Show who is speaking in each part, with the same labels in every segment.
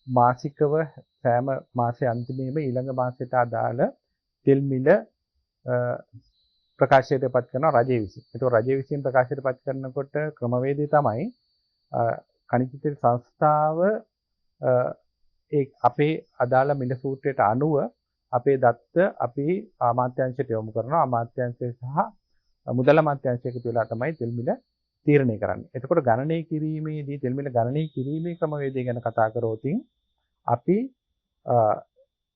Speaker 1: මාසිකව සෑම මාසයේ අන්තිමේම ඊළඟ මාසයට අදාළ තෙල් මිල ප්‍රකාශයට පත් කරනවා රජය විසින්. ඒතකොට රජය විසින් ප්‍රකාශයට පත් කරනකොට ක්‍රමවේදය තමයි khනිජ තෙල් සංස්ථාව ඒ අපේ අදාළ මිල සූත්‍රයට අනුව අපේ දත්ත අපි අමාත්‍යාංශයට යොමු කරනවා. අමාත්‍යාංශය සහ මුදල් අමාත්‍යාංශය එකතු වෙලා තමයි තෙල් මිල තීරණය කරන්නේ. එතකොට ගණනය කිරීමේදී තෙල් මිල ගණනය කිරීමේ ක්‍රමවේදය ගැන කතා කරොත් අපි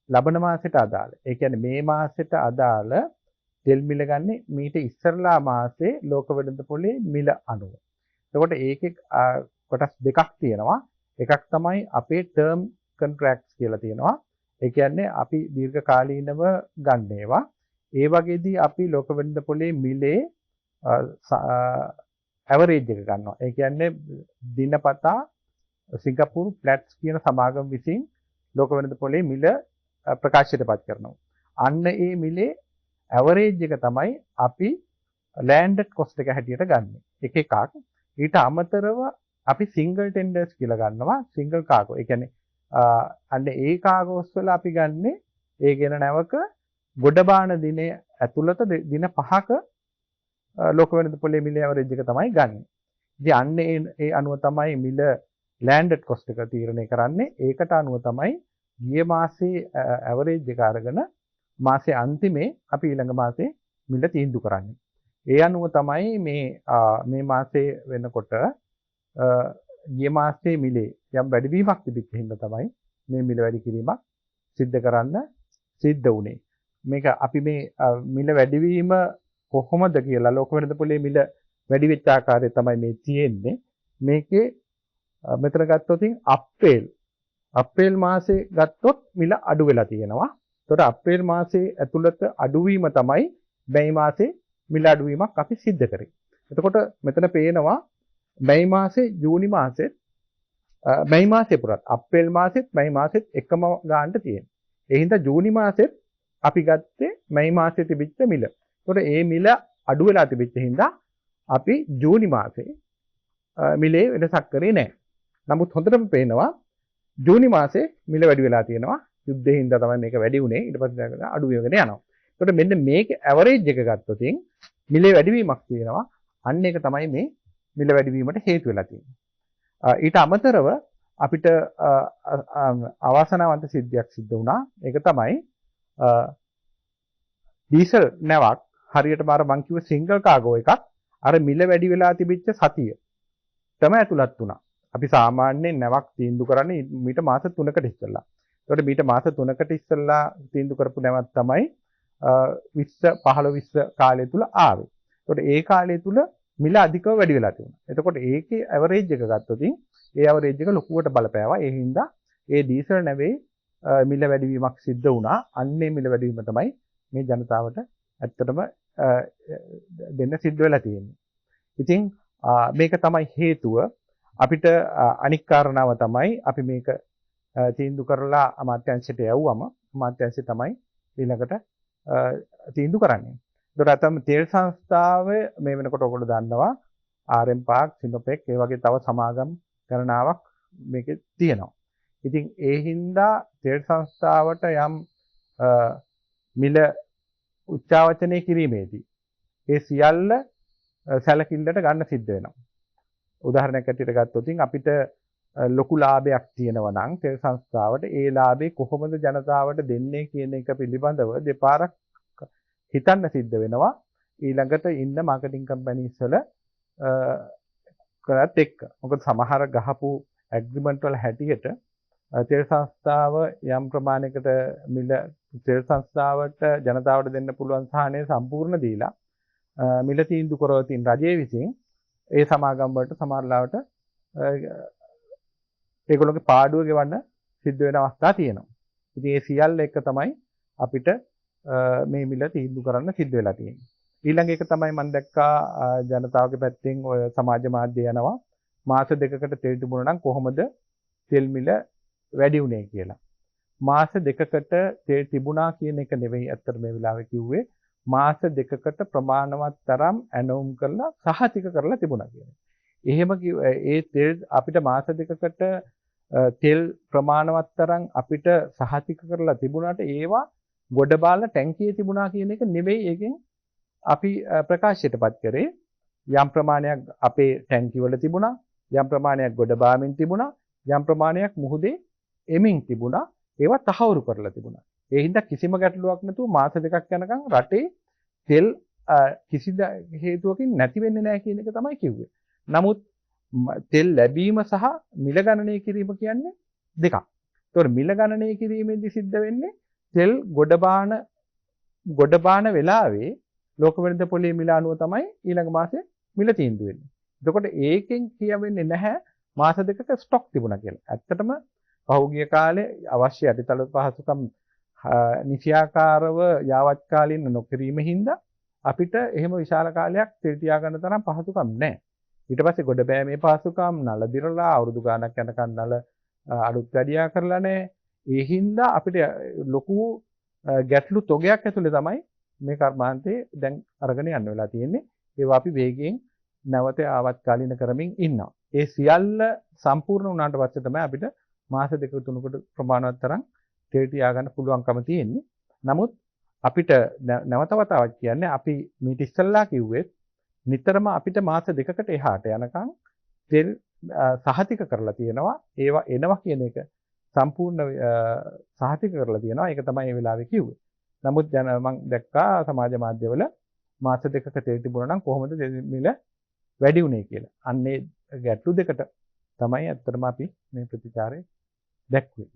Speaker 1: ලබන මාසෙට අදාළ ඒ කියන්නේ මේ මාසෙට අදාළ තෙල් මිල ගන්නේ මීට ඉස්සරලා මාසේ ලෝක වෙළඳපොලේ මිල අනුව. එතකොට ඒකේ කොටස් දෙකක් තියෙනවා. එකක් තමයි අපේ ටර්ම් කොන්ට්‍රැක්ට්ස් කියලා තියෙනවා. ඒ කියන්නේ අපි දීර්ඝ කාලීනව ගන්න ඒවා. ඒ වගේදී අපි ලෝක වෙළඳපොලේ මිලේ ඇවරේජ් එක ගන්නවා. ඒ කියන්නේ දිනපතා සිංගප්පූරු ප්ලැට්ස් කියන සමාගම විසින් ලෝක වෙළඳපොලේ මිල ප්‍රකාශයට පත් කරනවා. අන්න ඒ මිලේ ඇවරේජ් එක තමයි අපි ලෑන්ඩඩ් කොස්ට් එක හැටියට ගන්න. එක එකක්. ඊට අමතරව අපි සිංගල් ටෙන්ඩර්ස් කියලා ගන්නවා. සිංගල් කාගෝ. ඒ කියන්නේ අන්න ඒ කාගෝස් වල අපි ගන්නේ ඒ ගෙන නැවක ගොඩ බාන දිනේ ඇතුළත දින 5ක ලෝක වෙළඳපොලේ මිල ඇවරේජ් එක තමයි ගන්න. ඉතින් අන්න ඒ අනුව තමයි මිල ලෑන්ඩඩ් කොස්ට් එක තීරණය කරන්නේ. ඒකට අනුව තමයි ගිය මාසේ ඇවරේජ් එක අරගෙන මාසේ අන්තිමේ අපි ඊළඟ මාසේ මිල තීන්දුව කරන්නේ. ඒ අනුව තමයි මේ මාසේ වෙනකොට ගිය මාසේ මිලේ යම් වැඩිවීමක් තිබිච්ච හින්දා තමයි මේ මිල වැඩි කිරීමක් සිද්ධ කරන්න සිද්ධ වුණේ. මේක අපි මේ මිල වැඩිවීම කොහොමද කියලා ලෝක වෙළඳපොලේ මිල වැඩි වෙච්ච ආකාරය තමයි මේ තියෙන්නේ. මේකේ මෙතන ගත්තොත් අප්‍රේල් මාසේ ගත්තොත් මිල අඩු වෙලා තියෙනවා. එතකොට අප්‍රේල් මාසේ ඇතුළත අඩුවීම තමයි මැයි මාසේ මිල අඩුවීමක් අපි සිද්ධ කරේ. එතකොට මෙතන පේනවා මැයි මාසේ ජූනි මාසෙත් මැයි මාසේ පුරත් අප්‍රේල් මාසෙත් මැයි මාසෙත් එකම ගානට තියෙනවා. ඒ හින්දා ජූනි මාසෙත් අපි ගත්තේ මැයි මාසේ තිබිච්ච මිල. එතකොට ඒ මිල අඩු වෙලා තිබිච්ච හින්දා අපි ජූනි මාසේ මිලේ වෙනසක් කරේ නැහැ. නමුත් හොඳටම පේනවා ජූනි මාසේ මිල වැඩි වෙලා තියෙනවා. යුද්ධයෙන් හින්දා තමයි මේක වැඩි වුණේ. ඊට පස්සේ අඩු වෙගෙන යනවා. එතකොට මෙන්න මේක ඇවරේජ් එක ගත්තොත් මිලේ වැඩිවීමක් තියෙනවා. අන්න ඒක තමයි මේ මිල වැඩිවීමට හේතු වෙලා තියෙන්නේ. ඊට අමතරව අපිට අවාසනාවන්ත සිද්ධියක් සිද්ධ වුණා. ඒක තමයි ඩීසල් නැවක් හරියටම අර මං කිව්ව සිංගල් කාගෝ එකක් අර මිල වැඩි වෙලා තිබිච්ච සතිය තමයි ඇතුළත් වුණා. අපි සාමාන්‍යයෙන් නැවක් තීන්දුව කරන්නේ මීට මාස 3කට ඉස්සෙල්ලා. ඒකට මීට මාස 3කට ඉස්සෙල්ලා තීන්දුව කරපු නැවක් තමයි 20 15 කාලය තුල ආවේ. ඒකට ඒ කාලය තුල මිල අධිකව වැඩි වෙලා තිබුණා. එතකොට ඒකේ ඇවරේජ් එක ගත්තොත් ඒ ඇවරේජ් එක ලොකුවට බලපෑවා. ඒ හින්දා ඒ ඩීසල් නැවේ මිල වැඩිවීමක් සිද්ධ වුණා. අන්නේ මිල වැඩිවීම තමයි මේ ජනතාවට ඇත්තටම දෙන්න සිද්ධ වෙලා තියෙන්නේ. ඉතින් මේක තමයි හේතුව. අපිට අනික් කාරණාව තමයි අපි මේක තීන්දුව කරලා අමාත්‍යාංශයට යවුවම අමාත්‍යාංශය තමයි ඊළඟට තීන්දුව කරන්නේ. ඒකට අතම තෙල් සංස්ථාවේ මේ වෙනකොට ඔයගොල්ලෝ දන්නවා RM Park, Sinopec ඒ වගේ තව සමාගම් ගණනාවක් මේකේ තියෙනවා. ඉතින් ඒ හින්දා තෙල් සංස්ථාවට යම් මිල උච්චාවචනය කිරීමේදී ඒ සියල්ල සැලකිල්ලට ගන්න සිද්ධ වෙනවා. උදාහරණයක් ඇටියට ගත්තොත් අපිට ලොකු ලාභයක් තියෙනවා නම් තෙල් සංස්ථාවට ඒ ලාභේ කොහොමද ජනතාවට දෙන්නේ කියන එක පිළිබඳව දෙපාරක් හිතන්න සිද්ධ වෙනවා. ඊළඟට ඉන්න මාකටිං කම්පැනිස් වල කරත් එක්ක. මොකද සමහර ගහපු ඇග්‍රීමන්ට් වල හැටියට තෙල් සංස්ථාව යම් ප්‍රමාණයකට මිල තෙල් සංස්ථාවට ජනතාවට දෙන්න පුළුවන් සහනය සම්පූර්ණ දීලා මිල තීන්දුව කරවතින් රජයේ විසින් ඒ සමාගම් වලට සමහරලාවට ඒගොල්ලෝගේ පාඩුව ගෙවන්න සිද්ධ වෙන අවස්ථා තියෙනවා. ඉතින් ඒ සියල්ල එක තමයි අපිට මේ මිල තීන්දුව කරන්න සිද්ධ වෙලා තියෙන්නේ. ඊළඟ එක තමයි මම දැක්කා ජනතාවගේ පැත්තෙන් ඔය සමාජ මාධ්‍ය යනවා මාස දෙකකට තෙල් තිබුණා නම් කොහොමද තෙල් මිල වැඩි වුණේ කියලා. මාස දෙකකට තෙල් තිබුණා කියන එක නෙවෙයි අත්තර මේ වෙලාවේ කිව්වේ. මාස දෙකකට ප්‍රමාණවත් තරම් ඇනවුම් කරලා සහතික කරලා තිබුණා කියන්නේ. එහෙම ඒ තෙල් අපිට මාස දෙකකට තෙල් ප්‍රමාණවත් තරම් අපිට සහතික කරලා තිබුණාට ඒවා ගොඩ බාලා ටැංකියේ තිබුණා කියන එක නෙවෙයි ඒකෙන් අපි ප්‍රකාශයටපත් කරේ. යම් ප්‍රමාණයක් අපේ ටැංකිය වල තිබුණා, යම් ප්‍රමාණයක් ගොඩ බාමින් තිබුණා, යම් ප්‍රමාණයක් මුහුදේ එමින් තිබුණා. ඒවා තහවුරු කරලා තිබුණා. ඒ හින්දා කිසිම ගැටලුවක් නැතුව මාස දෙකක් යනකම් රටේ තෙල් කිසිද හේතුවකින් නැති වෙන්නේ නැහැ කියන එක තමයි කිව්වේ. නමුත් තෙල් ලැබීම සහ මිල ගණනය කිරීම කියන්නේ දෙකක්. ඒතකොට මිල ගණනය කිරීමේදී සිද්ධ වෙන්නේ තෙල් ගොඩ බාන වෙලාවේ ලෝක වෙළඳ පොලේ මිල අනුව තමයි ඊළඟ මාසේ මිල තීන්දුව වෙන්නේ. එතකොට ඒකෙන් කියවෙන්නේ නැහැ මාස දෙකක ස්ටොක් තිබුණා කියලා. ඇත්තටම පහුගිය කාලේ අවශ්‍ය යටිතල පහසුකම් නිසියාකාරව යාවත්කාලින නොකිරීම හින්දා අපිට එහෙම විශාල කාලයක් තෙල් තියාගන්න තරම් පහසුකම් නැහැ. ඊට පස්සේ ගොඩ බෑමේ පහසුකම් නල දිරලා අවුරුදු ගාණක් යනකම් නල අලුත් වැඩියා කරලා නැහැ. ඒ හින්දා අපිට ලොකු ගැටලු තොගයක් ඇතුලේ තමයි මේ කර්මාන්තේ දැන් අරගෙන යන්න වෙලා තියෙන්නේ. ඒවා අපි වේගයෙන් නැවත ආවත්කාලින කරමින් ඉන්නවා. ඒ සියල්ල සම්පූර්ණ වුණාට පස්සේ තමයි අපිට මාස දෙක තුනකට ප්‍රමාණවත් තරම් තෙල් තියාගන්න පුළුවන්කම තියෙන්නේ. නමුත් අපිට නැවත වතාවක් කියන්නේ අපි මීට ඉස්සෙල්ලා කිව්වෙත් නිතරම අපිට මාස දෙකකට එහාට යනකම් තෙල් සහතික කරලා තියෙනවා. ඒවා එනවා කියන එක සම්පූර්ණ සහතික කරලා තියෙනවා. ඒක තමයි මේ වෙලාවේ කිව්වේ. නමුත් මම දැක්කා සමාජ මාධ්‍යවල මාස දෙකක තෙල් තිබුණා නම් කොහොමද තෙල් මිල වැඩි වුනේ කියලා. අන්නේ ගැටලු දෙකට තමයි ඇත්තටම අපි මේ ප්‍රතිචාරය දැක්වේ.